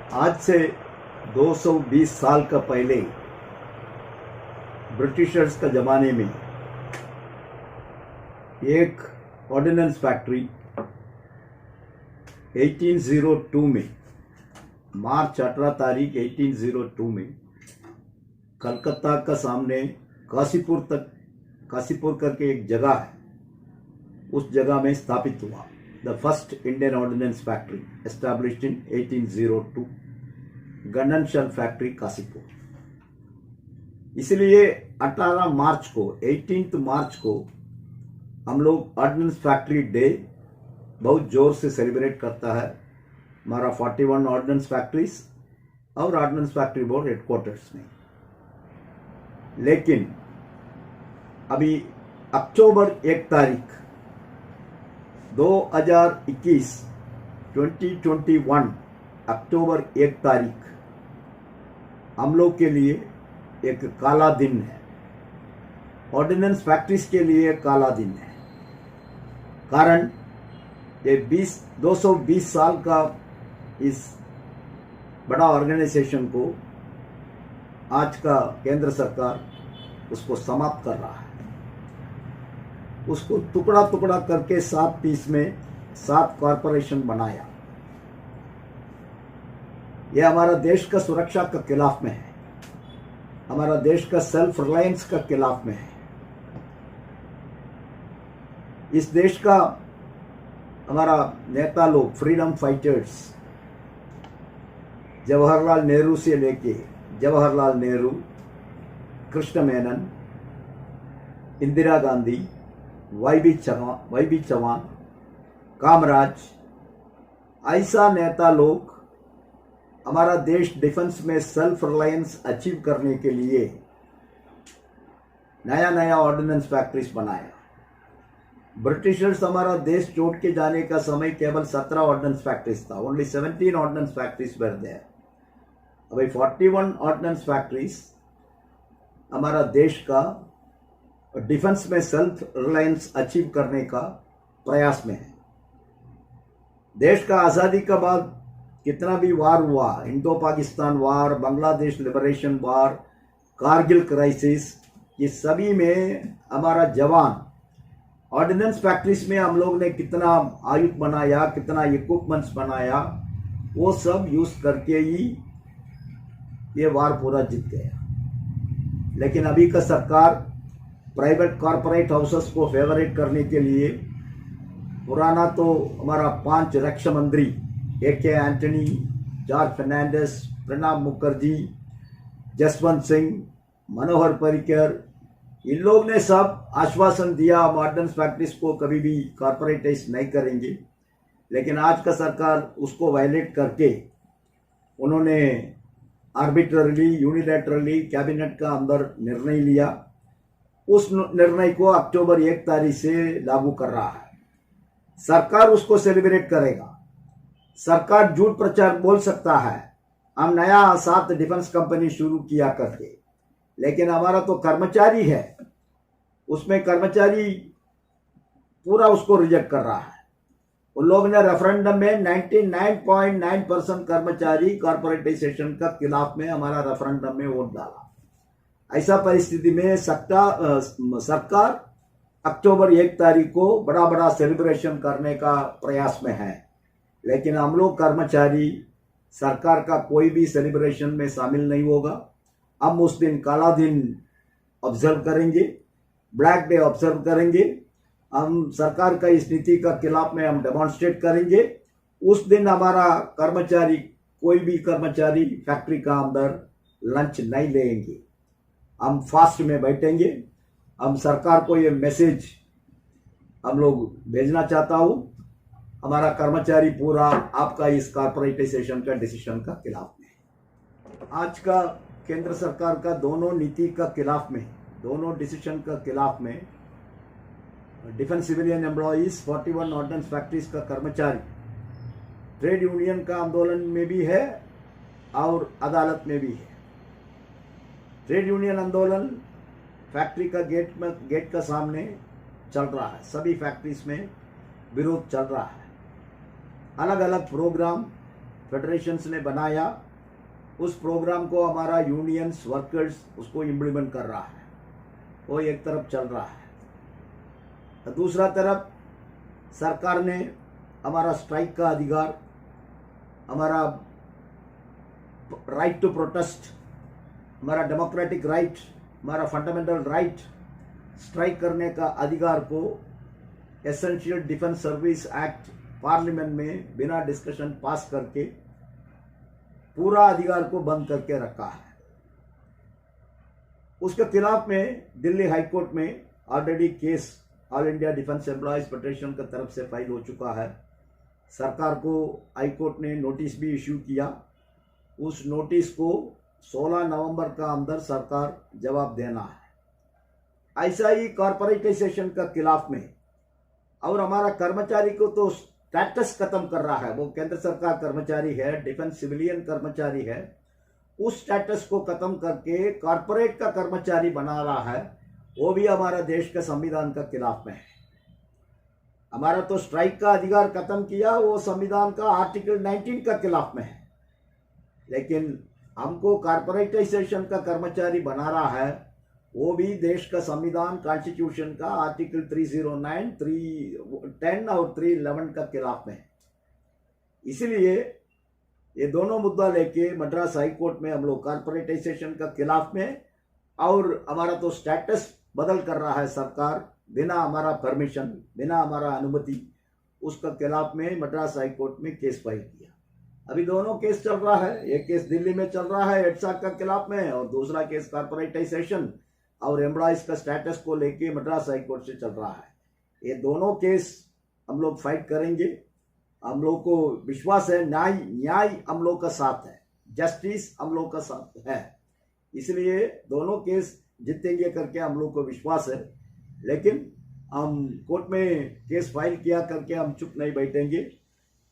आज से 220 साल का पहले ब्रिटिशर्स का ज़माने में एक ऑर्डिनेंस फैक्ट्री 1802 में, मार्च 18 तारीख 1802 में कलकत्ता का सामने काशीपुर करके एक जगह है, उस जगह में स्थापित हुआ। The first Indian ordnance factory established in 1802, गंडन फैक्ट्री काशीपुर। इसलिए 18 मार्च को 18 मार्च को हम लोग ऑर्डिनेंस फैक्ट्री डे बहुत जोर से सेलिब्रेट करता है हमारा 41 ऑर्डिनेंस फैक्ट्रीज और ऑर्डिनेंस फैक्ट्री बोर्ड हेडक्वार्टर्स में। लेकिन अभी अक्टूबर 1 तारीख 2021 अक्टूबर 1 तारीख हम लोग के लिए एक काला दिन है, ऑर्डिनेंस फैक्ट्रीज के लिए काला दिन है। कारण ये 220 साल का इस बड़ा ऑर्गेनाइजेशन को आज का केंद्र सरकार उसको समाप्त कर रहा है। उसको टुकड़ा टुकड़ा करके 7 पीस में 7 कॉरपोरेशन बनाया। यह हमारा देश का सुरक्षा का खिलाफ में है, हमारा देश का सेल्फ रिलायंस का खिलाफ में है। इस देश का हमारा नेता लोग, फ्रीडम फाइटर्स, जवाहरलाल नेहरू से लेके जवाहरलाल नेहरू, कृष्ण मेनन, इंदिरा गांधी, वाई बी चौहान, कामराज, ऐसा नेता लोग हमारा देश डिफेंस में सेल्फ रिलायंस अचीव करने के लिए नया नया ऑर्डिनेंस फैक्ट्रीज बनाया। ब्रिटिशर्स हमारा देश छोड़ के जाने का समय केवल 17 ऑर्डिनेंस फैक्ट्रीज था, only 17 ordnance factories were there. अभी 41 ऑर्डिनेंस फैक्ट्रीज हमारा देश का डिफेंस में सेल्फ रिलायंस अचीव करने का प्रयास में है। देश का आज़ादी का बाद कितना भी वार हुआ, इंडो पाकिस्तान वार, बांग्लादेश लिबरेशन वार, कारगिल क्राइसिस, ये सभी में हमारा जवान ऑर्डिनेंस फैक्ट्रीज में हम लोग ने कितना आयुध बनाया, कितना इक्विपमेंट्स बनाया, वो सब यूज करके ही ये वार पूरा जीत गया। लेकिन अभी का सरकार प्राइवेट कॉरपोरेट हाउसेस को फेवरेट करने के लिए पुराना तो हमारा 5 रक्षा मंत्री A.K. एंटनी, जॉर्ज फर्नांडिस, प्रणब मुखर्जी, जसवंत सिंह, मनोहर पर्रिकर, इन लोग ने सब आश्वासन दिया हम ऑर्डिनेंस फैक्ट्रीज को कभी भी कॉरपोरेटाइज नहीं करेंगे। लेकिन आज का सरकार उसको वायलेट करके उन्होंने आर्बिट्ररली, यूनिलैटरली कैबिनेट का अंदर निर्णय लिया। उस निर्णय को अक्टूबर 1 तारीख से लागू कर रहा है। सरकार उसको सेलिब्रेट करेगा। सरकार झूठ प्रचार बोल सकता है, हम नया 7 डिफेंस कंपनी शुरू किया करके, लेकिन हमारा तो कर्मचारी है, उसमें कर्मचारी पूरा उसको रिजेक्ट कर रहा है। उन लोगों ने रेफरेंडम में 99.9% कर्मचारी कॉर्पोरेटाइजेशन का खिलाफ में हमारा रेफरेंडम में वोट डाला। ऐसा परिस्थिति में सरकार अक्टूबर 1 तारीख को बड़ा बड़ा सेलिब्रेशन करने का प्रयास में है। लेकिन हम लोग कर्मचारी सरकार का कोई भी सेलिब्रेशन में शामिल नहीं होगा। हम उस दिन काला दिन ऑब्जर्व करेंगे, ब्लैक डे ऑब्जर्व करेंगे। हम सरकार का इस नीति का खिलाफ में हम डेमोन्स्ट्रेट करेंगे। उस दिन हमारा कर्मचारी, कोई भी कर्मचारी फैक्ट्री का अंदर लंच नहीं लेंगे, हम फास्ट में बैठेंगे। हम सरकार को ये मैसेज हम लोग भेजना चाहता हूँ, हमारा कर्मचारी पूरा आपका इस कॉर्पोरेटाइजेशन का डिसीजन का खिलाफ में। आज का केंद्र सरकार का दोनों नीति का खिलाफ में, दोनों डिसीजन का खिलाफ में defence civilian employees, 41 ordnance factories का कर्मचारी ट्रेड यूनियन का आंदोलन में भी है और अदालत में भी है। ट्रेड यूनियन आंदोलन फैक्ट्री का गेट का सामने चल रहा है, सभी फैक्ट्रीज में विरोध चल रहा है। अलग अलग प्रोग्राम फेडरेशंस ने बनाया, उस प्रोग्राम को हमारा यूनियंस वर्कर्स उसको इम्प्लीमेंट कर रहा है। वो एक तरफ चल रहा है, तो दूसरा तरफ सरकार ने हमारा स्ट्राइक का अधिकार, हमारा राइट टू प्रोटेस्ट, हमारा डेमोक्रेटिक राइट, हमारा फंडामेंटल राइट स्ट्राइक करने का अधिकार को essential defence service act parliament में बिना डिस्कशन पास करके पूरा अधिकार को बंद करके रखा है। उसके खिलाफ में दिल्ली हाई कोर्ट में already case all India defence employees federation की तरफ से फाइल हो चुका है। सरकार को हाई कोर्ट ने नोटिस भी इश्यू किया। उस नोटिस को 16 नवंबर का अंदर सरकार जवाब देना है। ऐसा ही कॉर्पोरेटाइजेशन का खिलाफ में, और हमारा कर्मचारी को तो स्टेटस खत्म कर रहा है, वो केंद्र सरकार कर्मचारी है, डिफेंस सिविलियन कर्मचारी है, उस स्टेटस को खत्म करके कॉर्पोरेट का कर्मचारी बना रहा है, वो भी हमारा देश के संविधान का खिलाफ में है। हमारा तो स्ट्राइक का अधिकार खत्म किया, वो संविधान का आर्टिकल 19 का खिलाफ में है, लेकिन हमको कॉर्पोरेटाइजेशन का कर्मचारी बना रहा है, वो भी देश का संविधान कॉन्स्टिट्यूशन का आर्टिकल 309, 310 और 311 का खिलाफ में है। इसलिए ये दोनों मुद्दा लेके मद्रास हाई कोर्ट में हम लोग कॉर्पोरेटाइजेशन का खिलाफ में, और हमारा तो स्टेटस बदल कर रहा है सरकार बिना हमारा परमिशन, बिना हमारा अनुमति, उसका खिलाफ में मद्रास हाई कोर्ट में केस फाइल किया। अभी दोनों केस चल रहा है, एक केस दिल्ली में चल रहा है एडसाक का खिलाफ में, और दूसरा केस कॉर्पोरेटाइजेशन और एम्प्लॉयज का स्टेटस को लेके मद्रास हाई कोर्ट से चल रहा है। ये दोनों केस हम लोग फाइट करेंगे। हम लोग को विश्वास है, न्याय हम लोग का साथ है, जस्टिस हम लोग का साथ है, इसलिए दोनों केस जीतेंगे करके हम लोग को विश्वास है। लेकिन हम कोर्ट में केस फाइल किया करके हम चुप नहीं बैठेंगे।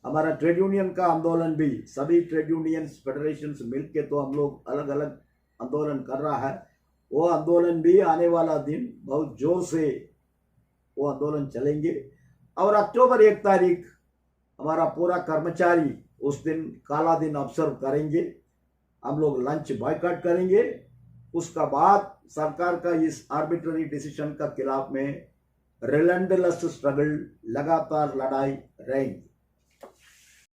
हमारा ट्रेड यूनियन का आंदोलन भी, सभी ट्रेड यूनियंस फेडरेशंस मिलके तो हम लोग अलग अलग आंदोलन कर रहा है, वो आंदोलन भी आने वाला दिन बहुत जोर से वो आंदोलन चलेंगे। और अक्टूबर 1 तारीख हमारा पूरा कर्मचारी उस दिन काला दिन ऑब्जर्व करेंगे, हम लोग लंच बॉयकॉट करेंगे। उसका बाद सरकार का इस आर्बिट्ररी डिसीजन का खिलाफ में रिलेंटलेस स्ट्रगल, लगातार लड़ाई रहेंगी।